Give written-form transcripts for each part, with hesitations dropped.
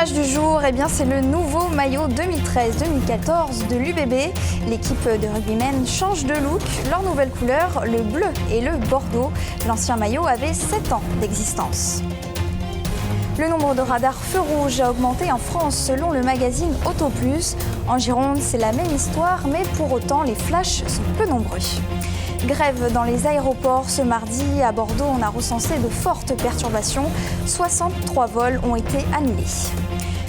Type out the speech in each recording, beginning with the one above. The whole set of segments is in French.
L'image du jour, eh bien, c'est le nouveau maillot 2013-2014 de l'UBB. L'équipe de rugbymen change de look. Leur nouvelle couleur, le bleu et le bordeaux. L'ancien maillot avait 7 ans d'existence. Le nombre de radars feux rouges a augmenté en France selon le magazine Auto Plus. En Gironde, c'est la même histoire, mais pour autant, les flashs sont peu nombreux. Grève dans les aéroports ce mardi. À Bordeaux, on a recensé de fortes perturbations. 63 vols ont été annulés.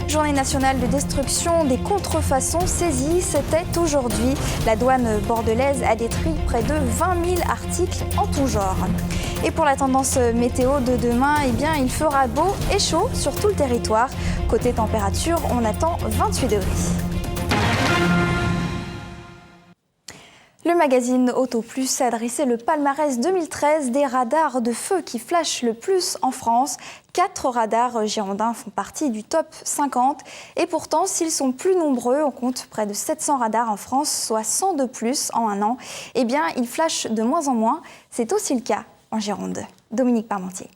Journée nationale de destruction des contrefaçons saisies, c'était aujourd'hui. La douane bordelaise a détruit près de 20 000 articles en tout genre. Et pour la tendance météo de demain, eh bien, il fera beau et chaud sur tout le territoire. Côté température, on attend 28 degrés. Le magazine Auto Plus a dressé le palmarès 2013 des radars de feu qui flashent le plus en France. 4 radars girondins font partie du top 50. Et pourtant, s'ils sont plus nombreux, on compte près de 700 radars en France, soit 100 de plus en un an. Eh bien, ils flashent de moins en moins. C'est aussi le cas en Gironde. Dominique Parmentier.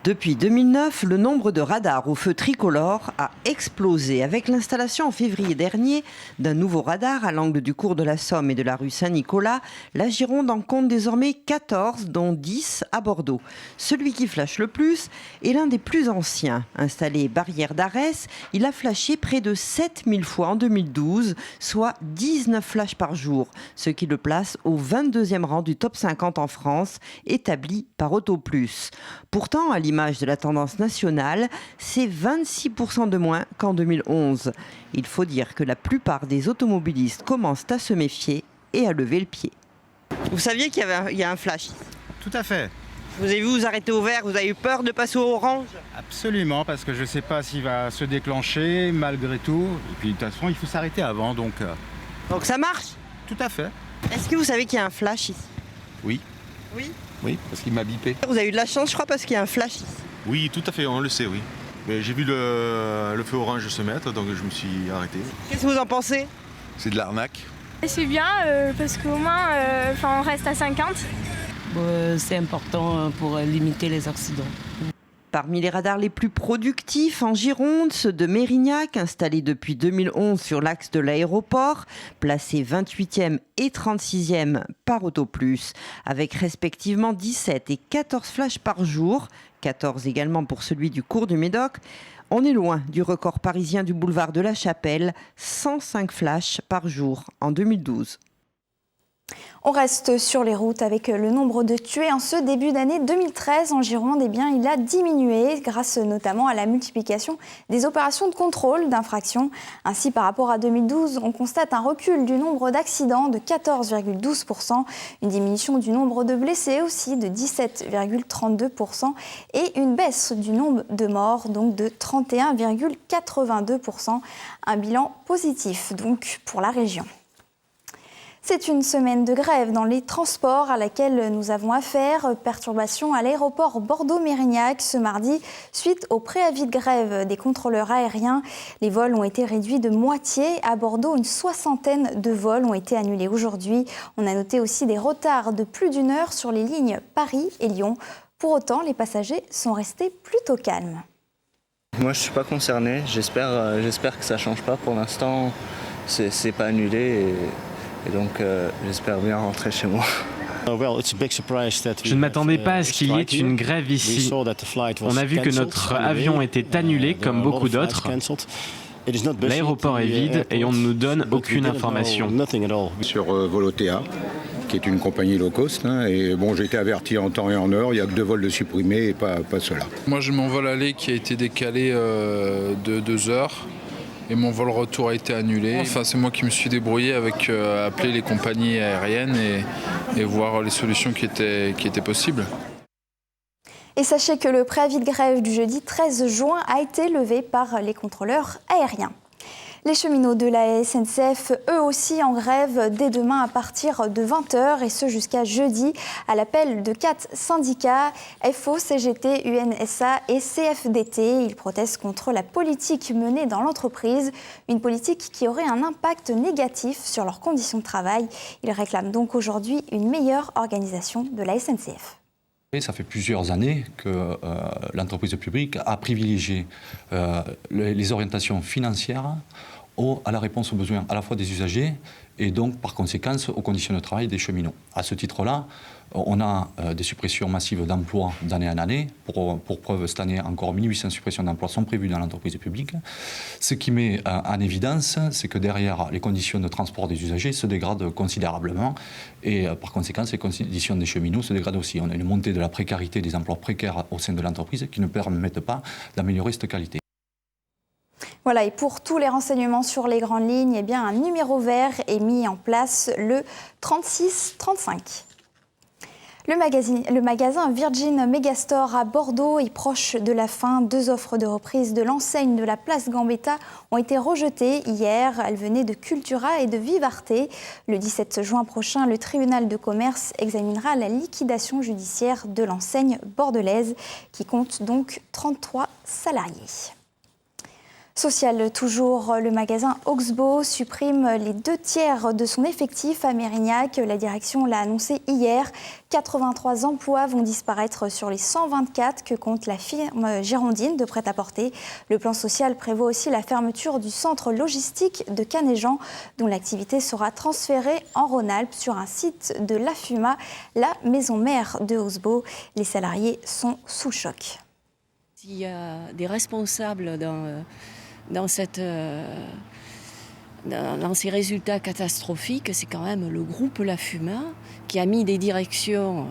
Depuis 2009, le nombre de radars au feu tricolore a explosé avec l'installation en février dernier d'un nouveau radar à l'angle du cours de la Somme et de la rue Saint-Nicolas. La Gironde en compte désormais 14, dont 10 à Bordeaux. Celui qui flash le plus est l'un des plus anciens. Installé barrière d'Arès, il a flashé près de 7000 fois en 2012, soit 19 flashs par jour, ce qui le place au 22e rang du top 50 en France, établi par Auto Plus. Pourtant, à l'image de la tendance nationale, c'est 26% de moins qu'en 2011. Il faut dire que la plupart des automobilistes commencent à se méfier et à lever le pied. Vous saviez qu'il y a un flash? Tout à fait. Vous avez vu vous arrêter au vert, vous avez eu peur de passer au orange? Absolument, parce que je ne sais pas s'il va se déclencher malgré tout. Et puis de toute façon, il faut s'arrêter avant, donc... Donc ça marche? Tout à fait. Est-ce que vous savez qu'il y a un flash ici? Oui. Oui? Oui, parce qu'il m'a bipé. Vous avez eu de la chance, je crois, parce qu'il y a un flash ici. Oui, tout à fait, on le sait, oui. Mais j'ai vu le feu orange se mettre, donc je me suis arrêté. Qu'est-ce que vous en pensez? C'est de l'arnaque. C'est bien parce qu'au moins on reste à 50. C'est important pour limiter les accidents. Parmi les radars les plus productifs en Gironde, ceux de Mérignac, installés depuis 2011 sur l'axe de l'aéroport, placés 28e et 36e par Auto Plus, avec respectivement 17 et 14 flashs par jour, 14 également pour celui du cours du Médoc. On est loin du record parisien du boulevard de la Chapelle, 105 flashs par jour en 2012. On reste sur les routes avec le nombre de tués en ce début d'année 2013 en Gironde. Eh bien, il a diminué grâce notamment à la multiplication des opérations de contrôle d'infraction. Ainsi, par rapport à 2012, on constate un recul du nombre d'accidents de 14,12%, une diminution du nombre de blessés aussi de 17,32% et une baisse du nombre de morts donc de 31,82%. Un bilan positif donc pour la région. C'est une semaine de grève dans les transports à laquelle nous avons affaire. Perturbation à l'aéroport Bordeaux-Mérignac ce mardi suite au préavis de grève des contrôleurs aériens. Les vols ont été réduits de moitié. À Bordeaux, une 60aine de vols ont été annulés aujourd'hui. On a noté aussi des retards de plus d'1 heure sur les lignes Paris et Lyon. Pour autant, les passagers sont restés plutôt calmes. Moi, je ne suis pas concerné. J'espère que ça ne change pas. Pour l'instant, c'est pas annulé. Et donc, j'espère bien rentrer chez moi. Je ne m'attendais pas à ce qu'il y ait une grève ici. On a vu que notre avion était annulé comme beaucoup d'autres. L'aéroport est vide et on ne nous donne aucune information. Sur Volotea, qui est une compagnie low cost, et bon, j'ai été averti en temps et en heure, il n'y a que 2 vols de supprimés et pas ceux-là. Moi j'ai mon vol aller qui a été décalé de 2 heures. Et mon vol retour a été annulé. Enfin, c'est moi qui me suis débrouillé avec appeler les compagnies aériennes et voir les solutions qui étaient possibles. Et sachez que le préavis de grève du jeudi 13 juin a été levé par les contrôleurs aériens. Les cheminots de la SNCF, eux aussi en grève dès demain à partir de 20h et ce jusqu'à jeudi à l'appel de 4 syndicats, FO, CGT, UNSA et CFDT. Ils protestent contre la politique menée dans l'entreprise, une politique qui aurait un impact négatif sur leurs conditions de travail. Ils réclament donc aujourd'hui une meilleure organisation de la SNCF. Et ça fait plusieurs années que l'entreprise publique a privilégié les orientations financières à la réponse aux besoins à la fois des usagers et donc par conséquence aux conditions de travail des cheminots. À ce titre-là, on a des suppressions massives d'emplois d'année en année. Pour preuve, cette année, encore 1800 suppressions d'emplois sont prévues dans l'entreprise publique. Ce qui met en évidence, c'est que derrière, les conditions de transport des usagers se dégradent considérablement et par conséquent, les conditions des cheminots se dégradent aussi. On a une montée de la précarité des emplois précaires au sein de l'entreprise qui ne permettent pas d'améliorer cette qualité. Voilà, et pour tous les renseignements sur les grandes lignes, eh bien, un numéro vert est mis en place, le 3635. Le magasin Virgin Megastore à Bordeaux est proche de la fin. 2 offres de reprise de l'enseigne de la place Gambetta ont été rejetées hier. Elles venaient de Cultura et de Vivarte. Le 17 juin prochain, le tribunal de commerce examinera la liquidation judiciaire de l'enseigne bordelaise qui compte donc 33 salariés. Social toujours, le magasin Oxbow supprime les 2/3 de son effectif à Mérignac. La direction l'a annoncé hier. 83 emplois vont disparaître sur les 124 que compte la firme girondine de prêt-à-porter. Le plan social prévoit aussi la fermeture du centre logistique de Canéjan, dont l'activité sera transférée en Rhône-Alpes sur un site de la FUMA, la maison mère de Oxbow. Les salariés sont sous le choc. S'il y a des responsables dans ces résultats catastrophiques, c'est quand même le groupe La Fuma qui a mis des directions,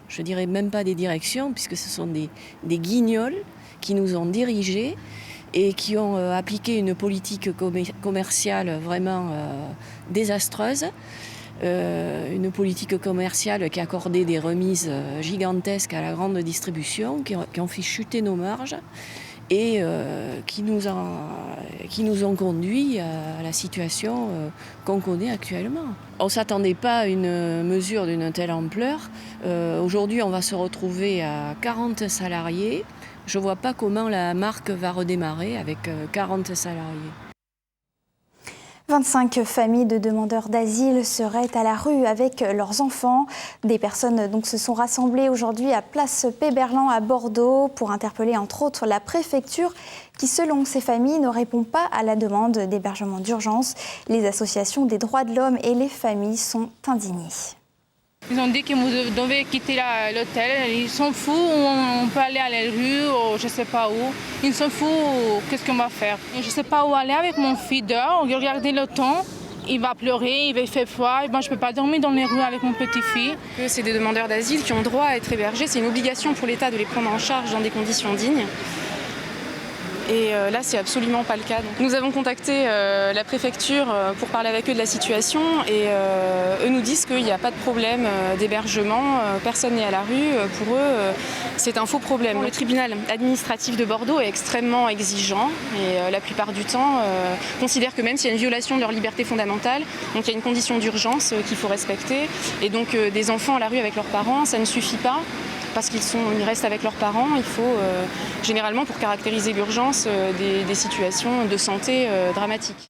je dirais même pas des directions, puisque ce sont des guignols qui nous ont dirigés et qui ont appliqué une politique commerciale vraiment désastreuse. Une politique commerciale qui accordait des remises gigantesques à la grande distribution, qui ont fait chuter nos marges et qui nous ont conduit à la situation qu'on connaît actuellement. On ne s'attendait pas à une mesure d'une telle ampleur. Aujourd'hui, on va se retrouver à 40 salariés. Je ne vois pas comment la marque va redémarrer avec 40 salariés. 25 familles de demandeurs d'asile seraient à la rue avec leurs enfants. Des personnes donc se sont rassemblées aujourd'hui à Place Péberlan à Bordeaux pour interpeller entre autres la préfecture qui, selon ces familles, ne répond pas à la demande d'hébergement d'urgence. Les associations des droits de l'homme et les familles sont indignées. Ils ont dit que vous devez quitter l'hôtel. Ils s'en foutent, on peut aller à la rue, ou je ne sais pas où. Ils s'en foutent, qu'est-ce qu'on va faire. Je ne sais pas où aller avec mon fils dehors, regardez le temps. Il va pleurer, il va faire froid. Moi, je ne peux pas dormir dans les rues avec mon petit-fils. C'est des demandeurs d'asile qui ont droit à être hébergés. C'est une obligation pour l'État de les prendre en charge dans des conditions dignes. Et là, c'est absolument pas le cas. Donc, nous avons contacté la préfecture pour parler avec eux de la situation et eux nous disent qu'il n'y a pas de problème d'hébergement, personne n'est à la rue. Pour eux, c'est un faux problème. Le tribunal administratif de Bordeaux est extrêmement exigeant et la plupart du temps considère que même s'il y a une violation de leur liberté fondamentale, donc il y a une condition d'urgence qu'il faut respecter. Et donc des enfants à la rue avec leurs parents, ça ne suffit pas. Parce qu'ils restent avec leurs parents, il faut généralement pour caractériser l'urgence des situations de santé dramatiques.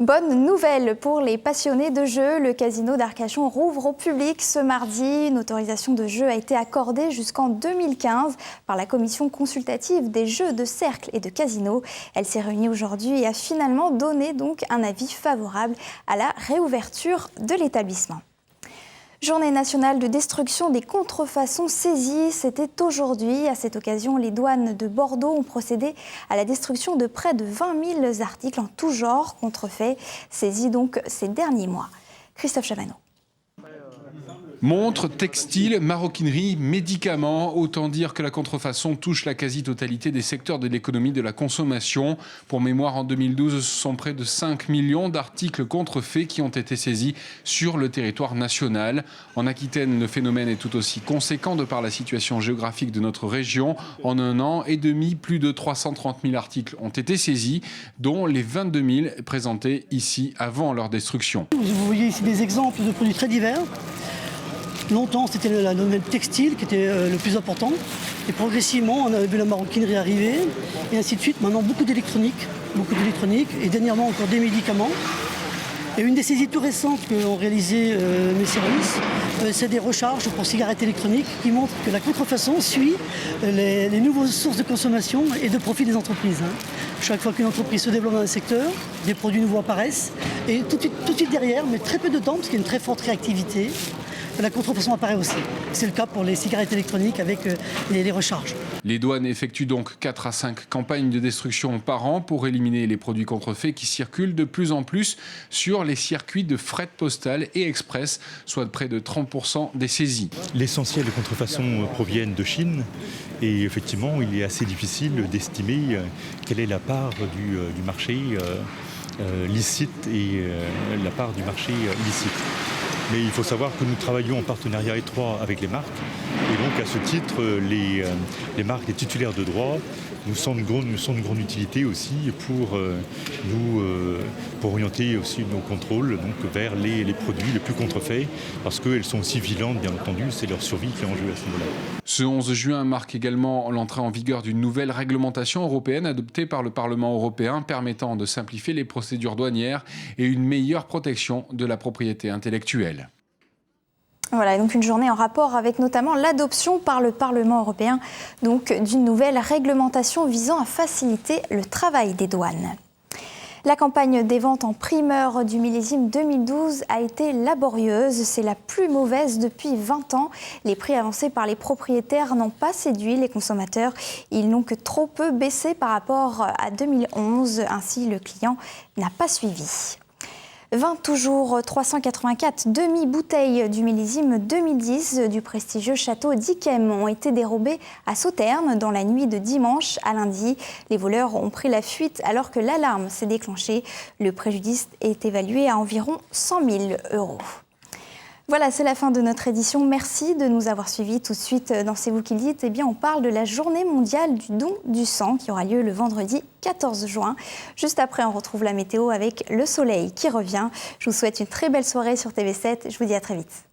Bonne nouvelle pour les passionnés de jeux, le casino d'Arcachon rouvre au public ce mardi. Une autorisation de jeu a été accordée jusqu'en 2015 par la commission consultative des jeux de cercle et de casino. Elle s'est réunie aujourd'hui et a finalement donné donc un avis favorable à la réouverture de l'établissement. Journée nationale de destruction des contrefaçons saisies, c'était aujourd'hui. À cette occasion, les douanes de Bordeaux ont procédé à la destruction de près de 20 000 articles en tout genre contrefaits, saisis donc ces derniers mois. Christophe Chavanneau. Montres, textiles, maroquinerie, médicaments, autant dire que la contrefaçon touche la quasi-totalité des secteurs de l'économie de la consommation. Pour mémoire, en 2012, ce sont près de 5 millions d'articles contrefaits qui ont été saisis sur le territoire national. En Aquitaine, le phénomène est tout aussi conséquent de par la situation géographique de notre région. En 1 an et demi, plus de 330 000 articles ont été saisis, dont les 22 000 présentés ici avant leur destruction. Vous voyez ici des exemples de produits très divers. Longtemps, c'était le domaine textile qui était le plus important. Et progressivement, on a vu la maroquinerie arriver, et ainsi de suite. Maintenant, beaucoup d'électronique, et dernièrement encore des médicaments. Et une des saisies tout récentes qu'ont réalisées mes services, c'est des recharges pour cigarettes électroniques qui montrent que la contrefaçon suit les nouvelles sources de consommation et de profit des entreprises. Chaque fois qu'une entreprise se développe dans un secteur, des produits nouveaux apparaissent et tout de suite derrière, mais très peu de temps parce qu'il y a une très forte réactivité, la contrefaçon apparaît aussi. C'est le cas pour les cigarettes électroniques avec les recharges. Les douanes effectuent donc 4 à 5 campagnes de destruction par an pour éliminer les produits contrefaits qui circulent de plus en plus sur les circuits de fret postal et express, soit de près de 30% des saisies. L'essentiel des contrefaçons proviennent de Chine et effectivement il est assez difficile d'estimer quelle est la part du marché licite et la part du marché illicite. Mais il faut savoir que nous travaillons en partenariat étroit avec les marques. Et donc à ce titre, les marques, les titulaires de droit, nous sont d'une grande utilité aussi pour orienter aussi nos contrôles donc, vers les produits les plus contrefaits, parce qu'elles sont aussi vigilantes, bien entendu, c'est leur survie qui est en jeu à ce niveau-là. Ce 11 juin marque également l'entrée en vigueur d'une nouvelle réglementation européenne adoptée par le Parlement européen permettant de simplifier les procédures douanières et une meilleure protection de la propriété intellectuelle. Voilà, donc une journée en rapport avec notamment l'adoption par le Parlement européen d'une nouvelle réglementation visant à faciliter le travail des douanes. La campagne des ventes en primeur du millésime 2012 a été laborieuse. C'est la plus mauvaise depuis 20 ans. Les prix avancés par les propriétaires n'ont pas séduit les consommateurs. Ils n'ont que trop peu baissé par rapport à 2011. Ainsi, le client n'a pas suivi. 20 toujours, 384 demi-bouteilles du millésime 2010 du prestigieux château d'Yquem ont été dérobées à Sauternes dans la nuit de dimanche à lundi. Les voleurs ont pris la fuite alors que l'alarme s'est déclenchée. Le préjudice est évalué à environ 100 000 €. Voilà, c'est la fin de notre édition. Merci de nous avoir suivis. Tout de suite, dans C'est vous qui le dites, on parle de la journée mondiale du don du sang qui aura lieu le vendredi 14 juin. Juste après, on retrouve la météo avec le soleil qui revient. Je vous souhaite une très belle soirée sur TV7. Je vous dis à très vite.